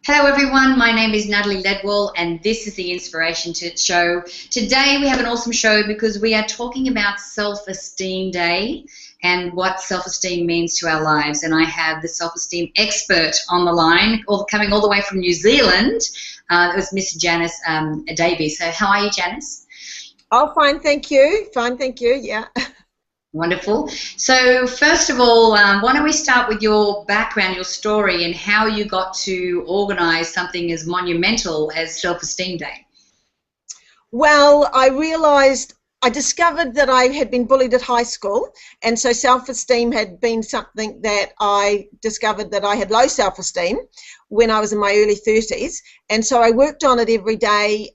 Hello everyone, my name is Natalie Ledwell and this is the Inspiration Show. Today we have an awesome show because we are talking about Self-Esteem Day and what self-esteem means to our lives. And I have the self-esteem expert on the line, coming all the way from New Zealand. It was Miss Janice Davies. So how are you, Janice? Oh, fine, thank you. Fine, thank you, yeah. Wonderful. So first of all, why don't we start with your background, your story, and how you got to organise something as monumental as Self-Esteem Day? Well, I discovered that I had been bullied at high school, and so self-esteem had been something that I discovered that I had low self-esteem when I was in my early 30s, and so I worked on it every day,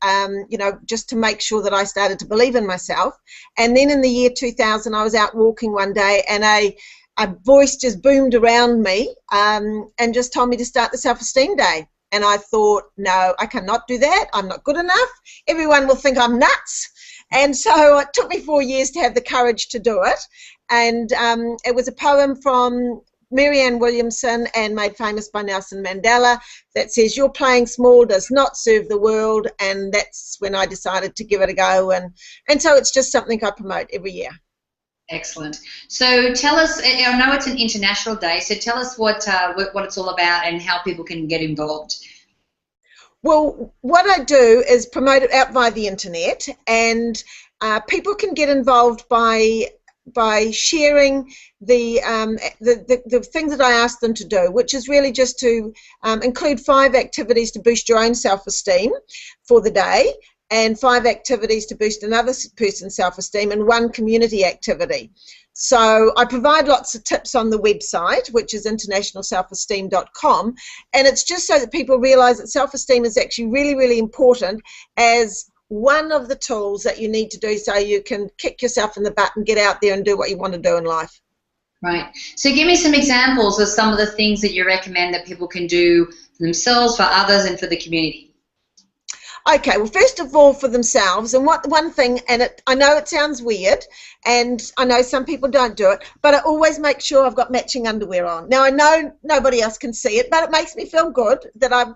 just to make sure that I started to believe in myself. And then in the year 2000, I was out walking one day, and a voice just boomed around me and just told me to start the Self-Esteem Day. And I thought, no, I cannot do that. I'm not good enough. Everyone will think I'm nuts. And so it took me 4 years to have the courage to do it. And it was a poem from Marianne Williamson and made famous by Nelson Mandela that says, "Your playing small does not serve the world." And that's when I decided to give it a go. And so it's just something I promote every year. Excellent. So tell us, I know it's an international day, so tell us what it's all about and how people can get involved. Well, what I do is promote it out via the internet, and people can get involved by sharing the things that I ask them to do, which is really just to include 5 activities to boost your own self-esteem for the day, and 5 activities to boost another person's self-esteem, and 1 community activity. So I provide lots of tips on the website, which is internationalselfesteem.com, and it's just so that people realise that self-esteem is actually really, really important as one of the tools that you need to do so you can kick yourself in the butt and get out there and do what you want to do in life. Right. So give me some examples of some of the things that you recommend that people can do for themselves, for others, and for the community. Okay, well, first of all, for themselves, and one thing, and I know it sounds weird, and I know some people don't do it, but I always make sure I've got matching underwear on. Now, I know nobody else can see it, but it makes me feel good that I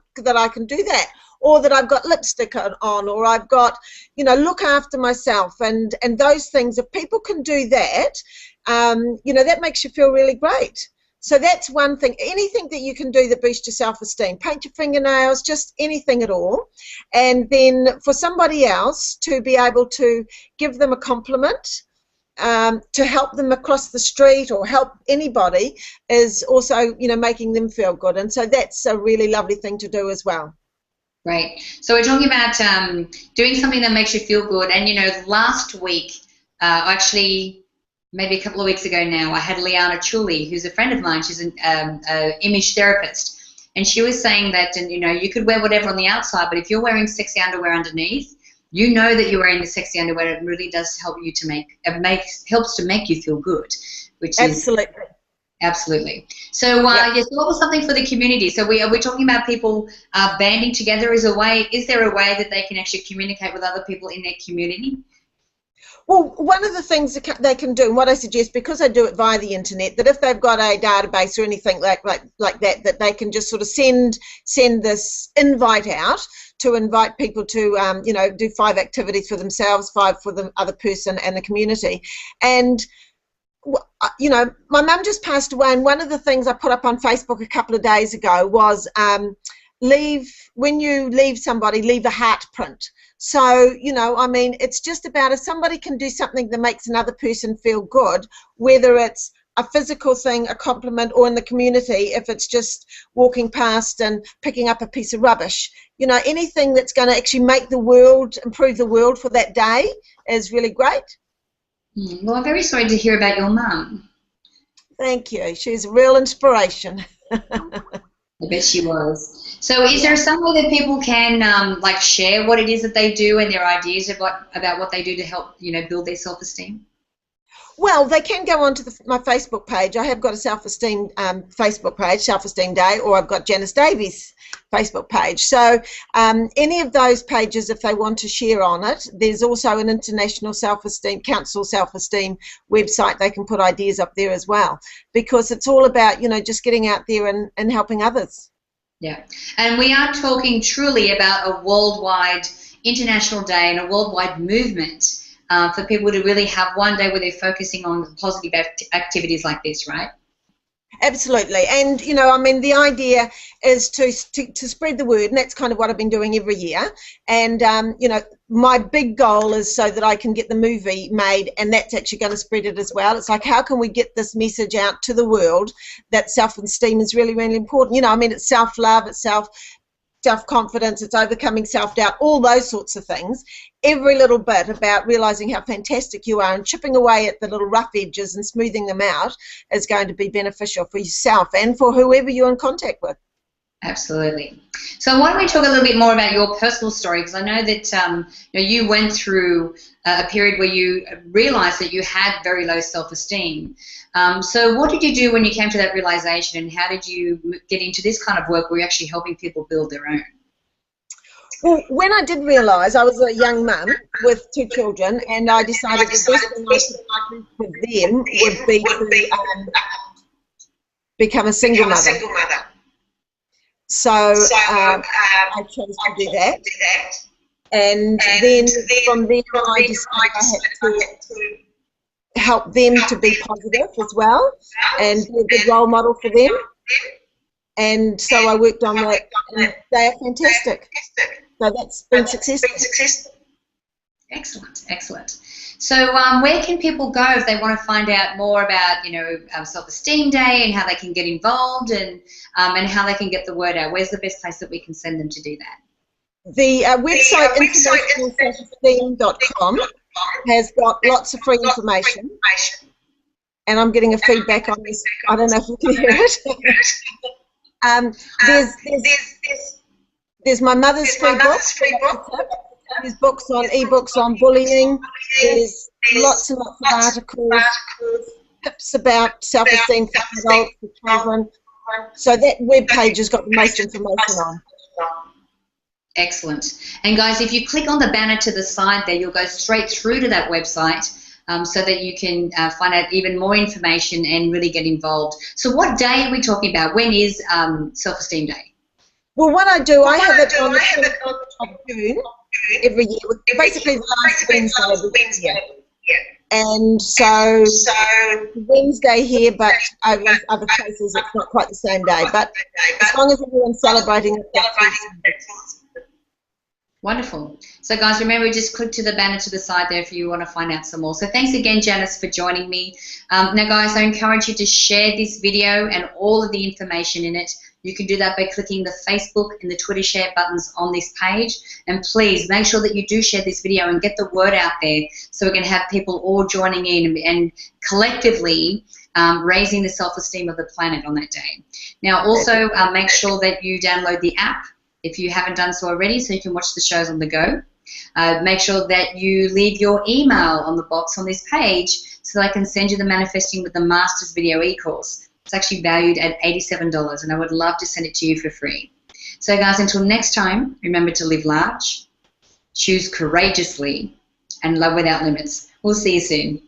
can do that, or that I've got lipstick on, or I've got, look after myself, and those things. If people can do that, that makes you feel really great. So that's one thing. Anything that you can do that boosts your self-esteem. Paint your fingernails, just anything at all. And then for somebody else to be able to give them a compliment, to help them across the street or help anybody is also, making them feel good. And so that's a really lovely thing to do as well. Right. So we're talking about doing something that makes you feel good. And, last week, actually, maybe a couple of weeks ago now, I had Liana Chuli, who's a friend of mine. She's an image therapist, and she was saying that, you could wear whatever on the outside, but if you're wearing sexy underwear underneath, you know that you're wearing the sexy underwear. It really does help you to helps to make you feel good, which is absolutely. So yes, what was something for the community? So we're talking about people banding together. Is there a way that they can actually communicate with other people in their community? Well, one of the things that they can do, and what I suggest, because I do it via the internet, that if they've got a database or anything like that, that they can just sort of send this invite out to invite people to, do 5 activities for themselves, 5 for the other person and the community. And my mum just passed away, and one of the things I put up on Facebook a couple of days ago was when you leave somebody, leave a heart print. So, it's just about if somebody can do something that makes another person feel good, whether it's a physical thing, a compliment, or in the community, if it's just walking past and picking up a piece of rubbish, anything that's going to actually improve the world for that day is really great. Well, I'm very sorry to hear about your mum. Thank you. She's a real inspiration. I bet she was. So is there some way that people can share what it is that they do and their ideas about what they do to help, build their self-esteem? Well, they can go onto my Facebook page. I have got a self-esteem Facebook page, Self-Esteem Day, or I've got Janice Davies Facebook page. So any of those pages, if they want to share on it, there's also an International Self-Esteem Council Self-Esteem website. They can put ideas up there as well, because it's all about, just getting out there and helping others. Yeah, and we are talking truly about a worldwide international day and a worldwide movement for people to really have one day where they're focusing on positive activities like this, right? Absolutely. And, you know, I mean, the idea is to spread the word, and that's kind of what I've been doing every year. And, you know, my big goal is so that I can get the movie made, and that's actually going to spread it as well. It's like, how can we get this message out to the world that self-esteem is really, really important? You know, I mean, it's self-love, it's self-confidence, it's overcoming self-doubt, all those sorts of things. Every little bit about realising how fantastic you are and chipping away at the little rough edges and smoothing them out is going to be beneficial for yourself and for whoever you're in contact with. Absolutely. So why don't we talk a little bit more about your personal story, because I know that you know, you went through a period where you realised that you had very low self-esteem. So what did you do when you came to that realisation, and how did you get into this kind of work where you're actually helping people build their own? Well, when I did realise, I was a young mum with 2 children, and I decided the best thing I could do for them would be to become a single mother. So I chose to do that. And then from there I decided I had to help them to be positive as well and be a good role model for them. And so I worked on that, and they are fantastic. So that's been successful. Excellent, excellent. So where can people go if they want to find out more about, you know, Self-Esteem Day and how they can get involved and how they can get the word out? Where's the best place that we can send them to do that? The website internationalselfesteem.com has got lots of free information, and I'm getting a feedback on this. I don't know if you can hear it. There's my mother's free book. There's books on ebooks on bullying. There's lots and lots of articles, tips about self-esteem for adults, for children. So that web page has got the most information on. Excellent. And guys, if you click on the banner to the side there, you'll go straight through to that website so that you can find out even more information and really get involved. So what day are we talking about? When is Self-Esteem Day? Well, what I do, I have it on the 20th of June every year, basically the last Wednesday of the year. And so Wednesday here, but over other places it's not quite the same day. But as long as everyone's celebrating it, that's awesome. Wonderful. So guys, remember, just click to the banner to the side there if you want to find out some more. So thanks again, Janice, for joining me. Now guys, I encourage you to share this video and all of the information in it. You can do that by clicking the Facebook and the Twitter share buttons on this page. And please make sure that you do share this video and get the word out there so we can have people all joining in and collectively raising the self-esteem of the planet on that day. Now also make sure that you download the app if you haven't done so already, so you can watch the shows on the go. Make sure that you leave your email on the box on this page so that I can send you the Manifesting with the Masters video e-course. It's actually valued at $87, and I would love to send it to you for free. So guys, until next time, remember to live large, choose courageously, and love without limits. We'll see you soon.